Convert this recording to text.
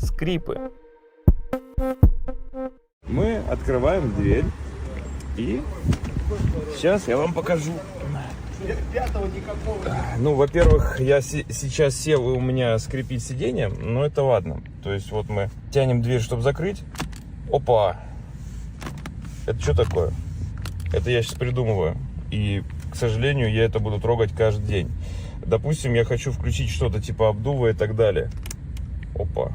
скрипы. Мы открываем дверь и сейчас я вам покажу. Ну, во-первых, я сейчас сел, и у меня скрипит сиденье, но это ладно. То есть вот мы тянем дверь, чтобы закрыть. Опа! Это что такое? Это я сейчас придумываю. И, к сожалению, я это буду трогать каждый день. Допустим, я хочу включить что-то типа обдува и так далее. Опа!